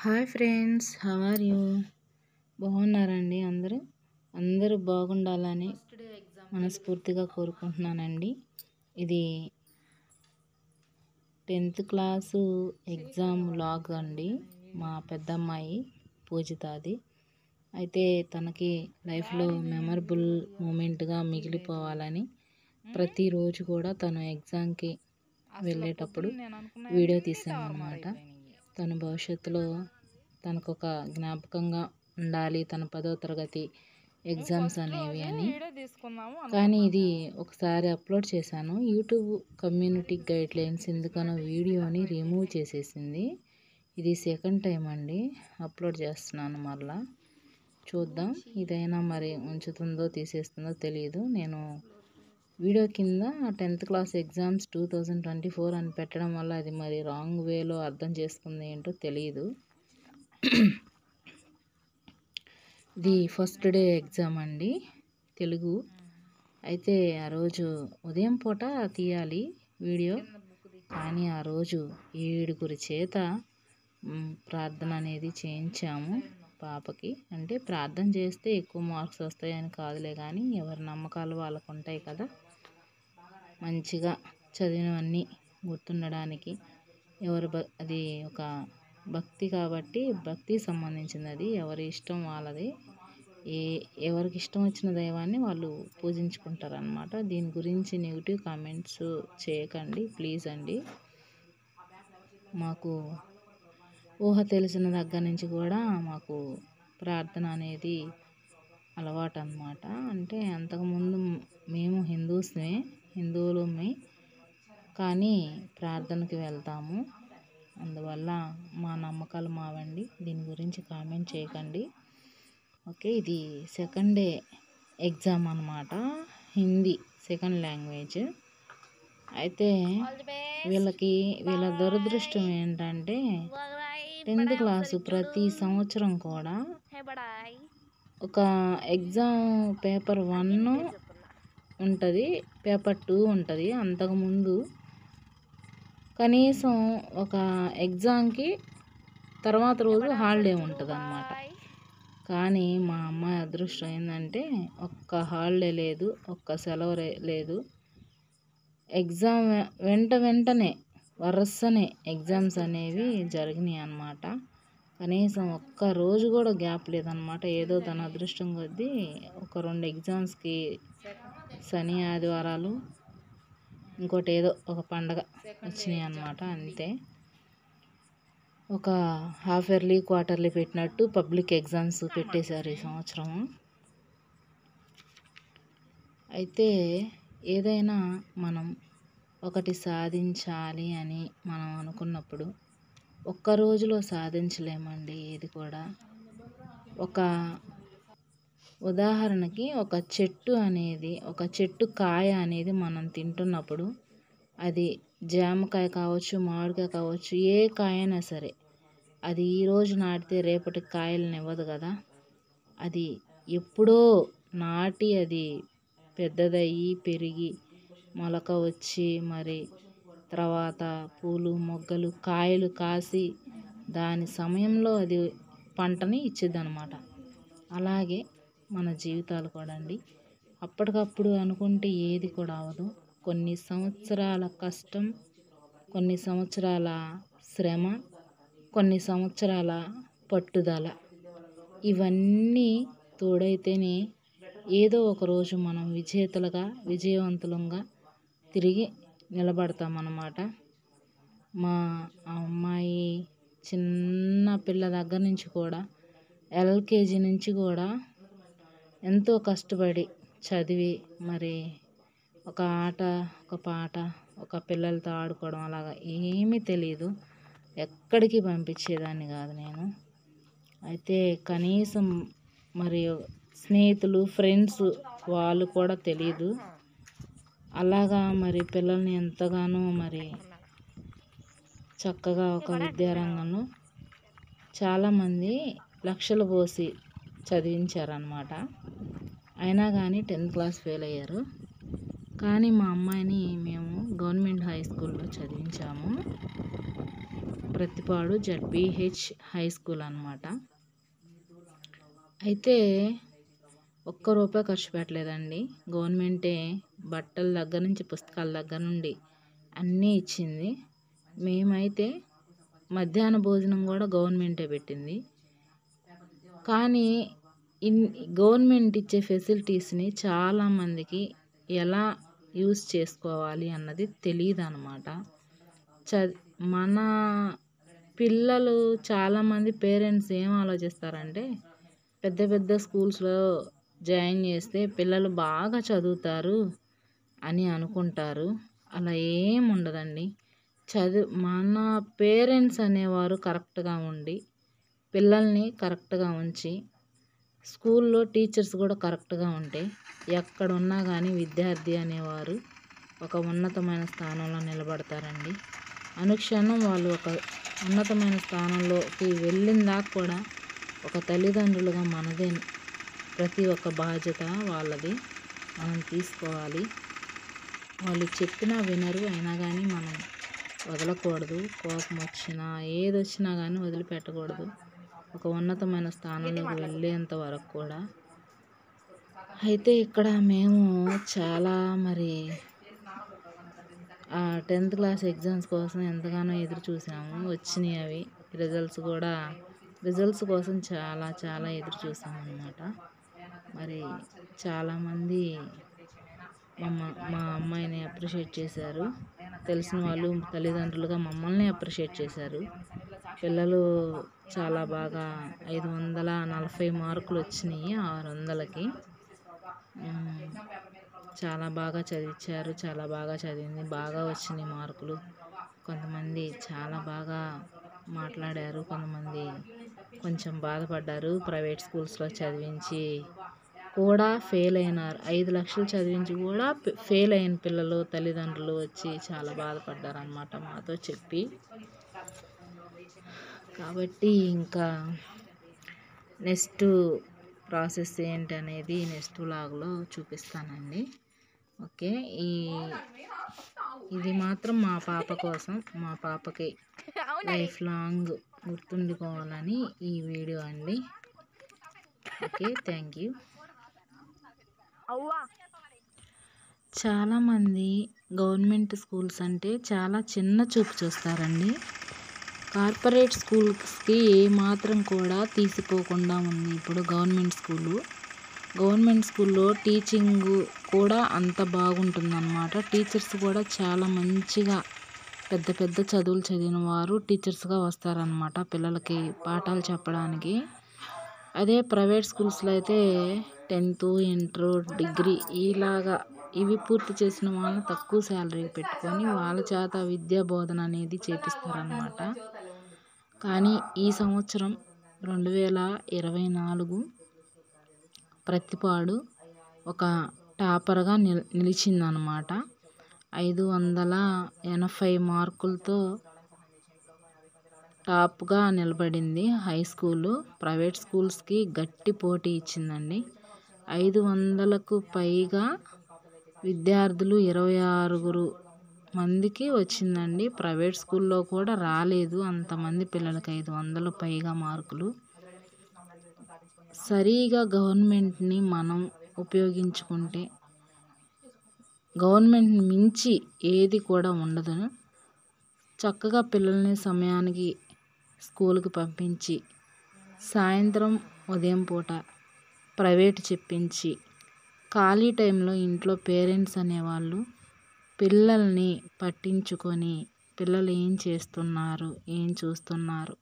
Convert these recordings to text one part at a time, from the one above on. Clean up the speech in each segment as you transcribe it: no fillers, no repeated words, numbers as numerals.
Hi friends, how are you? బాగున్నారండి? అందరూ బాగుండాలని మనస్ఫూర్తిగా కోరుకుంటున్నానండి. ఇది 10th క్లాసు ఎగ్జామ్ లాగ్ అండి. మా పెద్దమ్మాయి పూజితాది. అయితే తనకి లైఫ్లో మెమరబుల్ మూమెంట్గా మిగిలిపోవాలని ప్రతిరోజు కూడా తను ఎగ్జామ్కి వెళ్ళేటప్పుడు వీడియో తీసామన్నమాట. తన భవిష్యత్తులో తనకొక జ్ఞాపకంగా ఉండాలి తన 10వ తరగతి ఎగ్జామ్స్ అనేవి అని. కానీ ఇది ఒకసారి అప్లోడ్ చేశాను. యూట్యూబ్ కమ్యూనిటీ గైడ్లైన్స్ ఎందుకనో వీడియోని రిమూవ్ చేసేసింది. ఇది సెకండ్ టైం అండి అప్లోడ్ చేస్తున్నాను. మరలా చూద్దాం, ఇదైనా మరి ఉంచుతుందో తీసేస్తుందో తెలియదు. నేను వీడియో కింద 10th క్లాస్ ఎగ్జామ్స్ 2024 అని పెట్టడం వల్ల అది మరి రాంగ్ వేలో అర్థం చేసుకుంది ఏంటో తెలియదు. ఇది ఫస్ట్ డే ఎగ్జామ్ అండి, తెలుగు. అయితే ఆ రోజు ఉదయం పూట తీయాలి వీడియో, కానీ ఆ రోజు 7 చేత ప్రార్థన అనేది చేయించాము పాపకి. అంటే ప్రార్థన చేస్తే ఎక్కువ మార్క్స్ వస్తాయని కాదులే, కానీ ఎవరి నమ్మకాలు వాళ్ళకు ఉంటాయి కదా. మంచిగా చదివినవన్నీ గుర్తుండడానికి అది ఒక భక్తి కాబట్టి భక్తికి సంబంధించింది. అది ఎవరి ఇష్టం వాళ్ళది. ఎవరికి ఇష్టం వచ్చిన దైవాన్ని వాళ్ళు పూజించుకుంటారు అన్నమాట. దీని గురించి నెగిటివ్ కామెంట్స్ చేయకండి ప్లీజ్ అండి. మాకు ఊహ తెలిసిన దగ్గర నుంచి కూడా మాకు ప్రార్థన అనేది అలవాటు అన్నమాట. అంటే అంతకుముందు మేము హిందువులమే కానీ ప్రార్థనకి వెళ్తాము. అందువల్ల మా నమ్మకాలు మావండి, దీని గురించి కామెంట్ చేయకండి. ఓకే, ఇది సెకండ్ డే ఎగ్జామ్ అన్నమాట, హిందీ సెకండ్ లాంగ్వేజ్. అయితే వీళ్ళ దురదృష్టం ఏంటంటే 10th క్లాసు ప్రతి సంవత్సరం కూడా ఒక ఎగ్జామ్ పేపర్ 1 ఉంటుంది, పేపర్ 2 ఉంటుంది. అంతకుముందు కనీసం ఒక ఎగ్జామ్కి తర్వాత రోజు హాలిడే ఉంటుంది అన్నమాట. కానీ మా అమ్మాయి అదృష్టం ఏంటంటే ఒక్క హాలిడే లేదు, ఒక్క సెలవు లేదు. ఎగ్జామ్ వెంటనే వరుసనే ఎగ్జామ్స్ అనేవి జరిగినాయి అన్నమాట. కనీసం ఒక్క రోజు కూడా గ్యాప్ లేదన్నమాట. ఏదో తన అదృష్టం కొద్దీ ఒక 2 ఎగ్జామ్స్కి శని ఆదివారాలు, ఇంకోటి ఏదో ఒక పండగ వచ్చినాయి అన్నమాట. అంతే, ఒక హాఫ్ ఇయర్లీ క్వార్టర్లీ పెట్టినట్టు పబ్లిక్ ఎగ్జామ్స్ పెట్టేశారు ఈ సంవత్సరం. అయితే ఏదైనా మనం ఒకటి సాధించాలి అని మనం అనుకున్నప్పుడు ఒక్క రోజులో సాధించలేమండి ఏది కూడా. ఒక ఉదాహరణకి ఒక చెట్టు కాయ అనేది మనం తింటున్నప్పుడు అది జామకాయ కావచ్చు, మామిడికాయ కావచ్చు, ఏ కాయ అయినా సరే అది ఈరోజు నాటితే రేపటికి కాయలను ఇవ్వదు కదా. అది ఎప్పుడో నాటి అది పెద్దదయ్యి పెరిగి మొలక వచ్చి మరి తర్వాత పూలు మొగ్గలు కాయలు కాసి దాని సమయంలో అది పంటని ఇచ్చిద్ది అన్నమాట. అలాగే మన జీవితాలు కూడా అండి. అప్పటికప్పుడు అనుకుంటే ఏది కూడా అవ్వదు. కొన్ని సంవత్సరాల కష్టం, కొన్ని సంవత్సరాల శ్రమ, కొన్ని సంవత్సరాల పట్టుదల, ఇవన్నీ తోడైతేనే ఏదో ఒకరోజు మనం విజయవంతులంగా తిరిగి నిలబడతామన్నమాట. మా అమ్మాయి చిన్న పిల్ల దగ్గర నుంచి కూడా ఎల్కేజీ నుంచి కూడా ఎంతో కష్టపడి చదివి మరి ఒక ఆట, ఒక పాట, ఒక పిల్లలతో ఆడుకోవడం అలాగా ఏమీ తెలియదు. ఎక్కడికి పంపించేదాన్ని కాదు నేను. అయితే కనీసం మరి స్నేహితులు, ఫ్రెండ్స్ వాళ్ళు కూడా తెలియదు. అలాగా మరి పిల్లల్ని ఎంతగానో మరి చక్కగా ఒక విద్యారంగంలో చాలామంది లక్షలు పోసి చదివించారన్నమాట. అయినా కానీ 10th క్లాస్ ఫెయిల్ అయ్యారు. కానీ మా అమ్మాయిని మేము గవర్నమెంట్ హై స్కూల్లో చదివించాము. ప్రతిపాడు జడ్బిహెచ్ హై స్కూల్ అన్నమాట. అయితే ఒక్క రూపాయి ఖర్చు పెట్టలేదండి. గవర్నమెంటే బట్టల దగ్గర నుంచి పుస్తకాల దగ్గర నుండి అన్నీ ఇచ్చింది. మేమైతే మధ్యాహ్న భోజనం కూడా గవర్నమెంటే పెట్టింది. కానీ గవర్నమెంట్ ఇచ్చే ఫెసిలిటీస్ని చాలామందికి ఎలా యూస్ చేసుకోవాలి అన్నది తెలియదు అన్నమాట. మన పిల్లలు చాలామంది పేరెంట్స్ ఏం ఆలోచిస్తారంటే పెద్ద పెద్ద స్కూల్స్లో జాయిన్ చేస్తే పిల్లలు బాగా చదువుతారు అని అనుకుంటారు. అలా ఏం ఉండదండి. మన పేరెంట్స్ అనేవారు కరెక్ట్గా ఉండి పిల్లల్ని కరెక్ట్గా ఉంచి స్కూల్లో టీచర్స్ కూడా కరెక్ట్గా ఉంటే ఎక్కడున్నా కానీ విద్యార్థి అనేవారు ఒక ఉన్నతమైన స్థానంలో నిలబడతారండి. అనుక్షణం వాళ్ళు ఒక ఉన్నతమైన స్థానంలోకి వెళ్ళిన దాకా కూడా ఒక తల్లిదండ్రులుగా మనదే ప్రతి ఒక్క బాధ్యత వాళ్ళది, మనం తీసుకోవాలి. వాళ్ళు చెప్పినా వినరు, అయినా కానీ మనం వదలకూడదు. కోపం వచ్చినా ఏదొచ్చినా కానీ వదిలిపెట్టకూడదు. ఒక ఉన్నతమైన స్థానంలోకి వెళ్ళేంత వరకు కూడా. అయితే ఇక్కడ మేము చాలా 10th క్లాస్ ఎగ్జామ్స్ కోసం ఎంతగానో ఎదురు చూసాము. వచ్చినాయి అవి రిజల్ట్స్ కోసం చాలా చాలా ఎదురు చూసాము అన్నమాట. చాలామంది మా అమ్మాయిని అప్రిషియేట్ చేశారు. తెలిసిన వాళ్ళు తల్లిదండ్రులుగా మమ్మల్ని అప్రిషియేట్ చేశారు. పిల్లలు చాలా బాగా 540 మార్కులు వచ్చినాయి 600కి. చాలా బాగా చదివించారు. చాలా బాగా చదివింది. బాగా వచ్చినాయి మార్కులు. కొంతమంది చాలా బాగా మాట్లాడారు, కొంతమంది కొంచెం బాధపడ్డారు. ప్రైవేట్ స్కూల్స్లో చదివించి కూడా ఫెయిల్ అయినారు. 5 లక్షలు చదివించి కూడా ఫెయిల్ అయిన పిల్లలు తల్లిదండ్రులు వచ్చి చాలా బాధపడ్డారు అన్నమాట మాతో చెప్పి. కాబట్టి ఇంకా నెక్స్ట్ ప్రాసెస్ ఏంటి అనేది నెక్స్ట్ వ్లాగ్లో చూపిస్తానండి. ఓకే, ఇది మాత్రం మా పాప కోసం, మా పాపకి లైఫ్ లాంగ్ గుర్తుండిపోవాలని ఈ వీడియో అండి. Okay, thank you. చాలామంది గవర్నమెంట్ స్కూల్స్ అంటే చాలా చిన్న చూపు చూస్తారండి. కార్పొరేట్ స్కూల్స్కి ఏమాత్రం కూడా తీసిపోకుండా ఉంది ఇప్పుడు గవర్నమెంట్ స్కూల్లో టీచింగ్ కూడా అంత బాగుంటుందన్నమాట. టీచర్స్ కూడా చాలా మంచిగా పెద్ద పెద్ద చదువులు చదివిన వారు టీచర్స్గా వస్తారనమాట పిల్లలకి పాఠాలు చెప్పడానికి. అదే ప్రైవేట్ స్కూల్స్లో అయితే 10th, ఇంటర్, డిగ్రీ ఇవి పూర్తి చేసిన వాళ్ళని తక్కువ శాలరీ పెట్టుకొని వాళ్ళ చేత విద్యా బోధన అనేది చేపిస్తారనమాట. కానీ ఈ సంవత్సరం 2024 ప్రతిపాడు ఒక టాపర్గా నిలిచిందనమాట. 580 మార్కులతో టాప్గా నిలబడింది హై స్కూలు. ప్రైవేట్ స్కూల్స్కి గట్టి పోటీ ఇచ్చిందండి. 500కు పైగా విద్యార్థులు 26 మందికి వచ్చిందండి. ప్రైవేట్ స్కూల్లో కూడా రాలేదు అంతమంది పిల్లలకి 500 పైగా మార్కులు. సరిగా గవర్నమెంట్ని మనం ఉపయోగించుకుంటే గవర్నమెంట్ని మించి ఏది కూడా ఉండదు. చక్కగా పిల్లల్ని సమయానికి స్కూల్కి పంపించి సాయంత్రం ఉదయం పూట ప్రైవేట్ చెప్పించి ఖాళీ టైంలో ఇంట్లో పేరెంట్స్ అనేవాళ్ళు పిల్లల్ని పట్టించుకొని పిల్లలు ఏం చేస్తున్నారు, ఏం చూస్తున్నారు,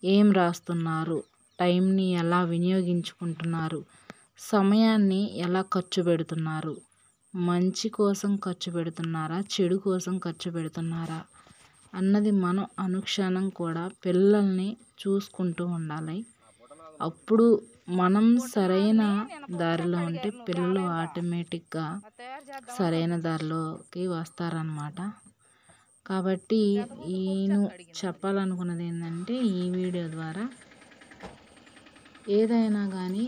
ఏం రాస్తున్నారు, టైంని ఎలా వినియోగించుకుంటున్నారు, సమయాన్ని ఎలా ఖర్చు పెడుతున్నారు, మంచి కోసం ఖర్చు పెడుతున్నారా, చెడు కోసం ఖర్చు పెడుతున్నారా అన్నది మనం అనుక్షణం కూడా పిల్లల్ని చూసుకుంటూ ఉండాలి. అప్పుడు మనం సరైన దారిలో ఉంటే పిల్లలు ఆటోమేటిక్గా సరైన దారిలోకి వస్తారన్నమాట. కాబట్టి నేను చెప్పాలనుకున్నది ఏంటంటే ఈ వీడియో ద్వారా ఏదైనా కానీ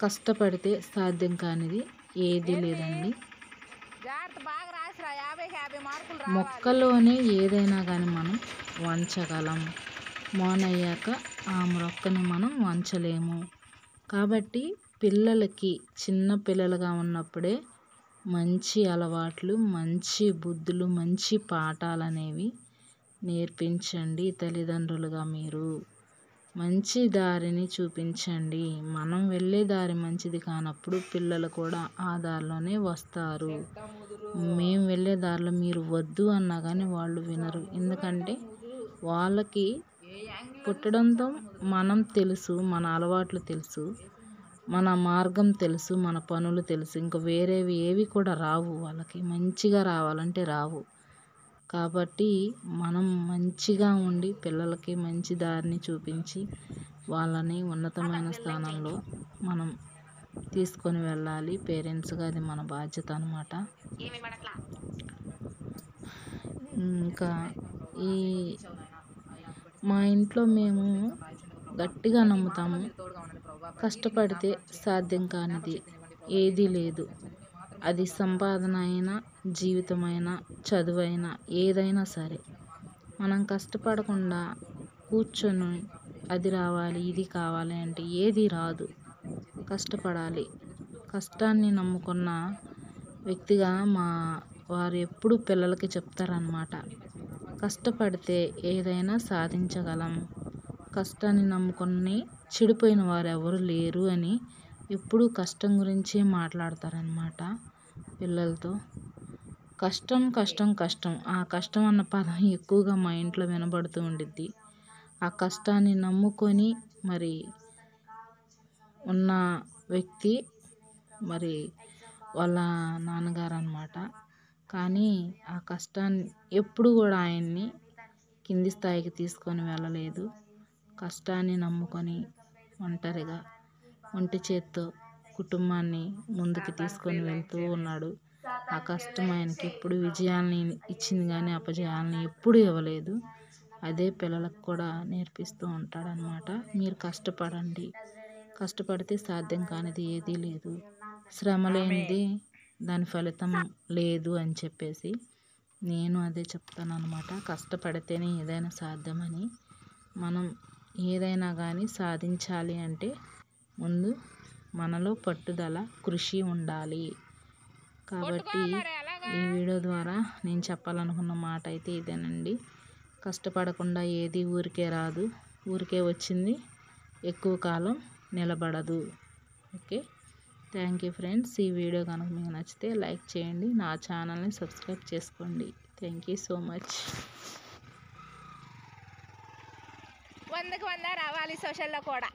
కష్టపడితే సాధ్యం కానిది ఏదీ లేదండి. మొక్కలోనే ఏదైనా కానీ మనం వంచగలం. మోనయ్యాక ఆ మ్రొక్కని మనం వంచలేము. కాబట్టి పిల్లలకి చిన్న పిల్లలుగా ఉన్నప్పుడే మంచి అలవాట్లు, మంచి బుద్ధులు, మంచి పాఠాలు అనేవి నేర్పించండి. తల్లిదండ్రులుగా మీరు మంచి దారిని చూపించండి. మనం వెళ్ళే దారి మంచిది కానప్పుడు పిల్లలు కూడా ఆ దారిలోనే వస్తారు. మేము వెళ్ళే దారిలో మీరు వద్దు అన్నా కానీ వాళ్ళు వినరు. ఎందుకంటే వాళ్ళకి పుట్టడంతో మనం తెలుసు, మన అలవాట్లు తెలుసు, మన మార్గం తెలుసు, మన పనులు తెలుసు. ఇంకా వేరేవి ఏవి కూడా రావు. వాళ్ళకి మంచిగా రావాలంటే రావు. కాబట్టి మనం మంచిగా ఉండి పిల్లలకి మంచి దారిని చూపించి వాళ్ళని ఉన్నతమైన స్థానంలో మనం తీసుకొని వెళ్ళాలి. పేరెంట్స్గా అది మన బాధ్యత అన్నమాట. ఇంకా ఈ మా ఇంట్లో మేము గట్టిగా నమ్ముతాము, కష్టపడితే సాధ్యం కానిది ఏదీ లేదు. అది సంపాదన అయినా, జీవితమైనా, చదువైనా, ఏదైనా సరే మనం కష్టపడకుండా కూర్చొని అది రావాలి, ఇది కావాలి అంటే ఏది రాదు. కష్టపడాలి. కష్టాన్ని నమ్ముకున్న వ్యక్తిగా మా వారు ఎప్పుడు పిల్లలకి చెప్తారనమాట. కష్టపడితే ఏదైనా సాధించగలం. కష్టాన్ని నమ్ముకొని చెడిపోయిన వారు ఎవరు లేరు అని ఎప్పుడూ కష్టం గురించే మాట్లాడతారనమాట పిల్లలతో. కష్టం కష్టం కష్టం, ఆ కష్టం అన్న పదం ఎక్కువగా మా ఇంట్లో వినబడుతూ ఉండిద్ది. ఆ కష్టాన్ని నమ్ముకొని మరి ఉన్న వ్యక్తి మరి వాళ్ళ నాన్నగారు అన్నమాట. కానీ ఆ కష్టాన్ని ఎప్పుడు కూడా ఆయన్ని కింది స్థాయికి తీసుకొని వెళ్ళలేదు. కష్టాన్ని నమ్ముకొని ఒంటరిగా ఒంటి చేత్తో కుటుంబాన్ని ముందుకు తీసుకొని వెళ్తూ ఉన్నాడు. ఆ కష్టం ఆయనకి ఎప్పుడు విజయాల్ని ఇచ్చింది కానీ అపజయాల్ని ఎప్పుడూ ఇవ్వలేదు. అదే పిల్లలకు కూడా నేర్పిస్తూ ఉంటాడనమాట. మీరు కష్టపడండి, కష్టపడితే సాధ్యం కానిది ఏదీ లేదు, శ్రమ లేనిది దాని ఫలితం లేదు అని చెప్పేసి నేను అదే చెప్తాను అనమాట. కష్టపడితేనే ఏదైనా సాధ్యమని. మనం ఏదైనా కానీ సాధించాలి అంటే ముందు మనలో పట్టుదల, కృషి ఉండాలి. కాబట్టి ఈ వీడియో ద్వారా నేను చెప్పాలనుకున్న మాట అయితే ఇదేనండి. కష్టపడకుండా ఏది ఊరికే రాదు. ఊరికే వచ్చింది ఎక్కువ కాలం నిలబడదు. Okay, thank you friends. ఈ వీడియో కనుక మీకు నచ్చితే లైక్ చేయండి, నా ఛానల్ని సబ్స్క్రైబ్ చేసుకోండి. Thank you so much. 100కి 100 రావాలి సోషల్లో కూడా.